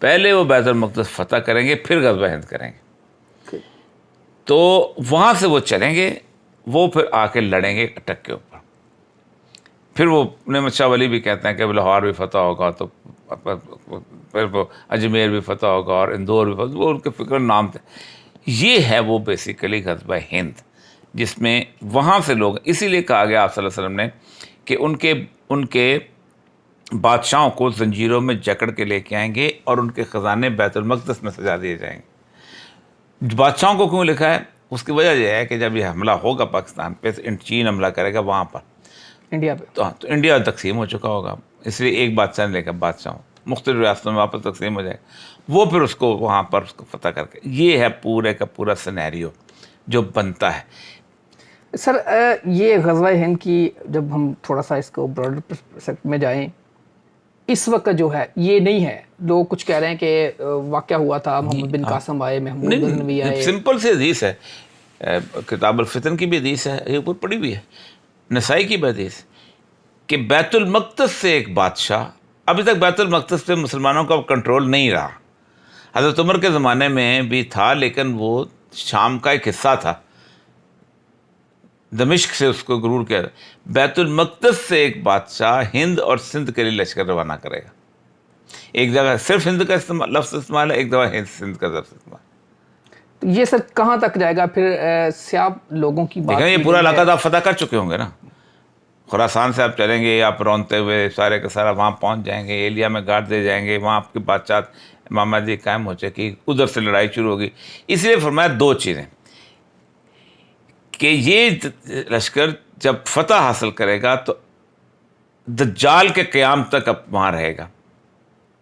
پہلے وہ بیت المقدس فتح کریں گے، پھر غزوہ ہند کریں گے. تو وہاں سے وہ چلیں گے، وہ پھر آ کے لڑیں گے اٹک کے اوپر. پھر وہ نعمت شاہ ولی بھی کہتے ہیں کہ لاہور بھی فتح ہوگا تو پھر وہ اجمیر بھی فتح ہوگا اور اندور بھی فتح، وہ ان کے فکر نام تھے. یہ ہے وہ بیسیکلی غزوہ ہند، جس میں وہاں سے لوگ، اسی لیے کہا گیا آپ صلی اللہ علیہ وسلم نے کہ ان کے بادشاہوں کو زنجیروں میں جکڑ کے لے کے آئیں گے اور ان کے خزانے بیت المقدس میں سجا دیے جائیں گے. بادشاہوں کو کیوں لکھا ہے؟ اس کی وجہ یہ ہے کہ جب یہ حملہ ہوگا پاکستان پہ، چین حملہ کرے گا وہاں پر، انڈیا پہ، تو انڈیا تقسیم ہو چکا ہوگا، اس لیے ایک بادشاہ نے لے کر بادشاہوں مختلف ریاستوں میں واپس تقسیم ہو جائے گا، وہ پھر اس کو وہاں پر اس کو فتح کر کے. یہ ہے پورے کا پورا سینیریو جو بنتا ہے. سر یہ غزوہ ہند کی جب ہم تھوڑا سا اس کو براڈر پرسپیکٹ میں جائیں، اس وقت جو ہے یہ نہیں ہے. لوگ کچھ کہہ رہے ہیں کہ واقعہ ہوا تھا، محمد بن قاسم آئے، محمود غزنوی آئے. سمپل سی حدیث ہے، کتاب الفتن کی بھی حدیث ہے، یہ اوپر پڑھی ہوئی ہے، نسائی کی بھی حدیث، کہ بیت المقدس سے ایک بادشاہ، ابھی تک بیت المقدس پہ مسلمانوں کا کنٹرول نہیں رہا. حضرت عمر کے زمانے میں بھی تھا، لیکن وہ شام کا ایک حصہ تھا، دمشق سے اس کو غرور کیا. بیت المقدس سے ایک بادشاہ ہند اور سندھ کے لیے لشکر روانہ کرے گا. ایک جگہ صرف ہند کا لفظ استعمال ہے، ایک دفعہ ہند سندھ کا لفظ استعمال. تو یہ سر کہاں تک جائے گا پھر؟ سیاب لوگوں کی بات، یہ پورا علاقہ تو آپ فتح کر چکے ہوں گے نا. خراسان سے آپ چلیں گے، آپ رونتے ہوئے سارے کا سارا وہاں پہنچ جائیں گے، ایلیا میں گارڈ دے جائیں گے، وہاں آپ کی بادشاہ امام مہدی قائم ہو چکی، ادھر سے لڑائی شروع ہوگی. اس لیے فرمایا دو چیزیں، کہ یہ لشکر جب فتح حاصل کرے گا تو دجال کے قیام تک اب وہاں رہے گا،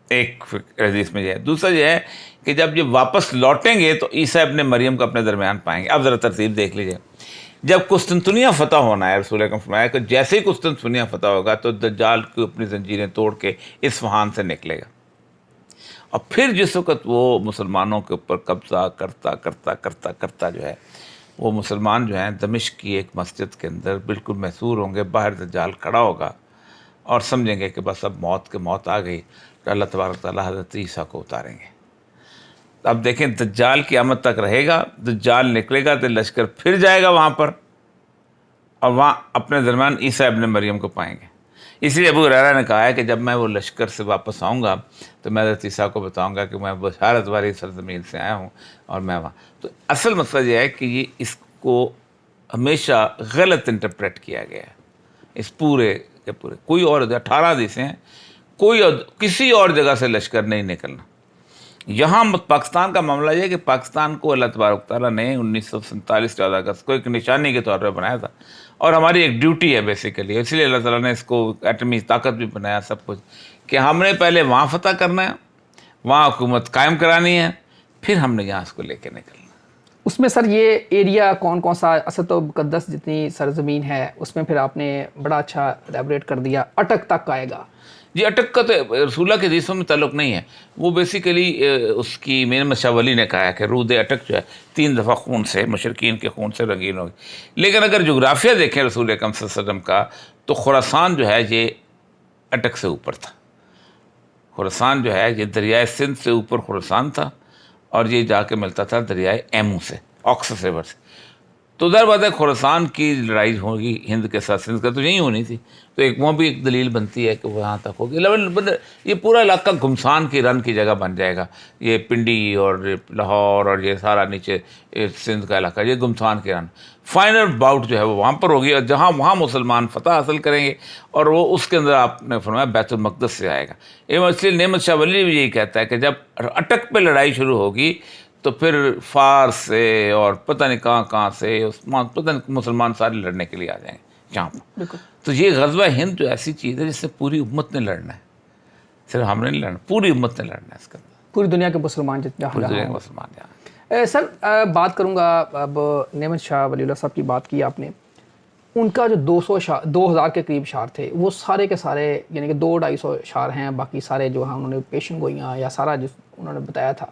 ایک حدیث میں یہ ہے. دوسرا یہ ہے کہ جب یہ واپس لوٹیں گے تو عیسیٰ ابن مریم کو اپنے درمیان پائیں گے. اب ذرا ترتیب دیکھ لیجیے. جب قسطنطنیہ فتح ہونا ہے، رسول اکرم فرمایا کہ جیسے ہی قسطنطنیہ فتح ہوگا تو دجال کی اپنی زنجیریں توڑ کے اصفہان سے نکلے گا، اور پھر جس وقت وہ مسلمانوں کے اوپر قبضہ کرتا کرتا کرتا کرتا جو ہے، وہ مسلمان جو ہیں دمشق کی ایک مسجد کے اندر بالکل محصور ہوں گے، باہر دجال کھڑا ہوگا اور سمجھیں گے کہ بس اب موت آ گئی، تو اللہ تبارک تعالیٰ حضرت عیسیٰ کو اتاریں گے. اب دیکھیں دجال قیامت تک رہے گا، دجال نکلے گا تو لشکر پھر جائے گا وہاں پر، اور وہاں اپنے درمیان عیسیٰ ابن مریم کو پائیں گے. اس لیے ابو ہریرہ نے کہا ہے کہ جب میں وہ لشکر سے واپس آؤں گا تو میں حضرت عیسیٰ کو بتاؤں گا کہ میں بشارت والی سرزمین سے آیا ہوں اور میں وہاں. تو اصل مسئلہ یہ ہے کہ یہ اس کو ہمیشہ غلط انٹرپریٹ کیا گیا ہے، اس پورے کے پورے. کوئی اور 18 حدیثیں ہیں، کوئی کسی اور جگہ سے لشکر نہیں نکلنا. یہاں پاکستان کا معاملہ یہ ہے کہ پاکستان کو اللہ تبارک تعالیٰ نے 1947 14 اگست کو ایک نشانی کے طور پہ بنایا تھا، اور ہماری ایک ڈیوٹی ہے بیسیکلی، اس لیے اللہ تعالیٰ نے اس کو ایٹمی طاقت بھی بنایا سب کچھ، کہ ہم نے پہلے وہاں فتح کرنا ہے، وہاں حکومت قائم کرانی ہے، پھر ہم نے یہاں اس کو لے کے نکلنا. اس میں سر یہ ایریا کون کون سا؟ اسد و مقدس جتنی سرزمین ہے اس میں پھر آپ نے بڑا اچھا ایلیبریٹ کر دیا. اٹک تک آئے گا جی. اٹک کا تو رسول اللہ کے حدیثوں میں تعلق نہیں ہے، وہ بیسیکلی اس کی میرے شاہ ولی نے کہا ہے کہ رود اٹک جو ہے 3 دفعہ خون سے، مشرکین کے خون سے رنگین ہوگی. لیکن اگر جغرافیہ دیکھیں رسول اکرم صلی اللہ علیہ وسلم کا، تو خراسان جو ہے یہ اٹک سے اوپر تھا. خراسان جو ہے یہ دریائے سندھ سے اوپر خراسان تھا، اور یہ جا کے ملتا تھا دریائے ایمو سے، آکسس ریور سے. تو ظاہر بات ہے خراسان کی لڑائی ہوگی ہند کے ساتھ، سندھ کا تو یہی ہونی تھی، تو ایک وہ بھی ایک دلیل بنتی ہے کہ وہاں تک ہوگی. یہ پورا علاقہ گھمسان کی رن کی جگہ بن جائے گا. یہ پنڈی اور لاہور اور یہ سارا نیچے سندھ کا علاقہ، یہ گھمسان کی رن. فائنل باؤٹ جو ہے وہ وہاں پر ہوگی، اور جہاں وہاں مسلمان فتح حاصل کریں گے، اور وہ اس کے اندر آپ نے فرمایا بیت المقدس سے آئے گا. اس لیے نعمت شاہ ولی بھی یہی کہتا ہے کہ جب اٹک پہ لڑائی شروع ہوگی تو پھر فارس سے اور پتہ نہیں کہاں سے پتہ نہیں مسلمان سارے لڑنے کے لیے آ جائیں گے جہاں پر. تو یہ غزوہ ہند جو ایسی چیز ہے جس سے پوری امت نے لڑنا ہے، صرف ہم نے نہیں لڑنا، پوری امت نے لڑنا ہے اس کے اندر، پوری دنیا کے مسلمان پوری دنیا کے مسلمان جہاں. سر بات کروں گا اب نعمت شاہ ولی اللہ صاحب کی بات کی آپ نے. ان کا جو 2000 کے قریب اشعار تھے وہ سارے کے سارے، یعنی کہ 200-250 اشعار ہیں، باقی سارے جو ہیں انہوں نے پیشن گوئیاں یا سارا جو انہوں نے بتایا تھا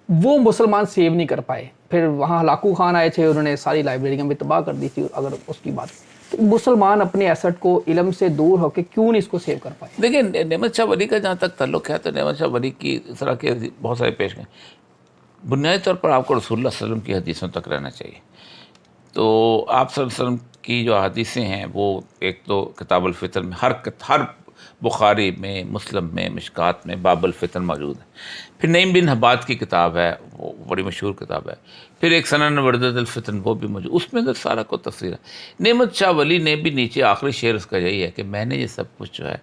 وہ مسلمان سیو نہیں کر پائے. پھر وہاں ہلاکو خان آئے تھے، انہوں نے ساری لائبریریاں بھی تباہ کر دی تھی. اگر اس کی بات تو مسلمان اپنے ایسٹ کو علم سے دور ہو کے کیوں نہیں اس کو سیو کر پائے؟ دیکھیں نعمت شاہ ولی کا جہاں تک تعلق ہے تو نعمت شاہ ولی کی اس طرح کے بہت سارے پیش گئے. بنیادی طور پر آپ کو رسول اللہ صلی اللہ علیہ وسلم کی حدیثوں تک رہنا چاہیے. تو آپ صلی اللہ علیہ وسلم کی جو حدیثیں ہیں وہ ایک تو کتاب الفطر میں ہر بخاری میں، مسلم میں، مشکات میں باب الفطر موجود ہے. پھر نعیم بن حباد کی کتاب ہے، وہ بڑی مشہور کتاب ہے. پھر ایک سنن وردۃ الفتن وہ بھی موجود، اس میں اندر سارا کو تفسیر ہے. نعمت شاہ ولی نے بھی نیچے آخری شعر اس کا یہی ہے کہ میں نے یہ سب کچھ جو ہے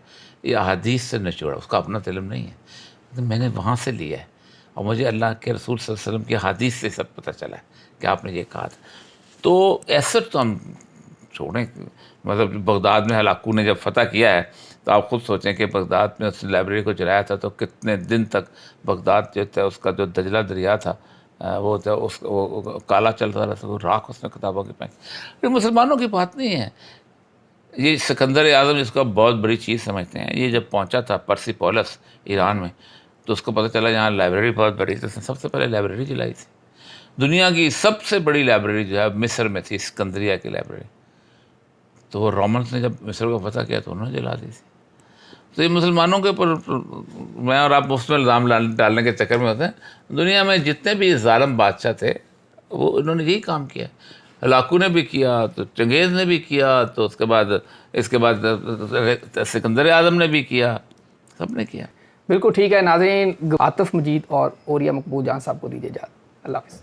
یہ احادیث سے نچوڑا، اس کا اپنا علم نہیں ہے، میں نے وہاں سے لیا ہے اور مجھے اللہ کے رسول صلی اللہ علیہ وسلم کی حدیث سے سب پتہ چلا ہے کہ آپ نے یہ کہا تھا. تو ایسا تو ہم چھوڑیں، مطلب بغداد میں ہلاکو نے جب فتح کیا ہے تو آپ خود سوچیں کہ بغداد میں اس لائبریری کو جلایا تھا تو کتنے دن تک بغداد جو تھا اس کا جو دجلہ دریا تھا وہ کالا چلتا رہا تھا، وہ راکھ اس میں کتابوں کی پھینک. یہ مسلمانوں کی بات نہیں ہے. یہ سکندر اعظم جس کو بہت بڑی چیز سمجھتے ہیں، یہ جب پہنچا تھا پرسی پولس ایران میں تو اس کو پتہ چلا یہاں لائبریری بہت بڑی تھی، اس نے سب سے پہلے لائبریری جلائی تھی. دنیا کی سب سے بڑی لائبریری جو ہے مصر میں تھی، اسکندریہ کی لائبریری. تو وہ رومنس نے جب مصر کو فتح کیا تو انہوں نے جلا دی تھی. تو یہ مسلمانوں کے اوپر میں اور آپ مفت میں الزام ڈالنے کے چکر میں ہوتے ہیں. دنیا میں جتنے بھی ظالم بادشاہ تھے وہ انہوں نے یہی کام کیا. ہلاکو نے بھی کیا، تو چنگیز نے بھی کیا، تو اس کے بعد سکندر اعظم نے بھی کیا، سب نے کیا. بالکل ٹھیک ہے ناظرین، عاطف مجید اور اوریہ مقبول جان صاحب کو دیجیے اجازت. اللہ حافظ.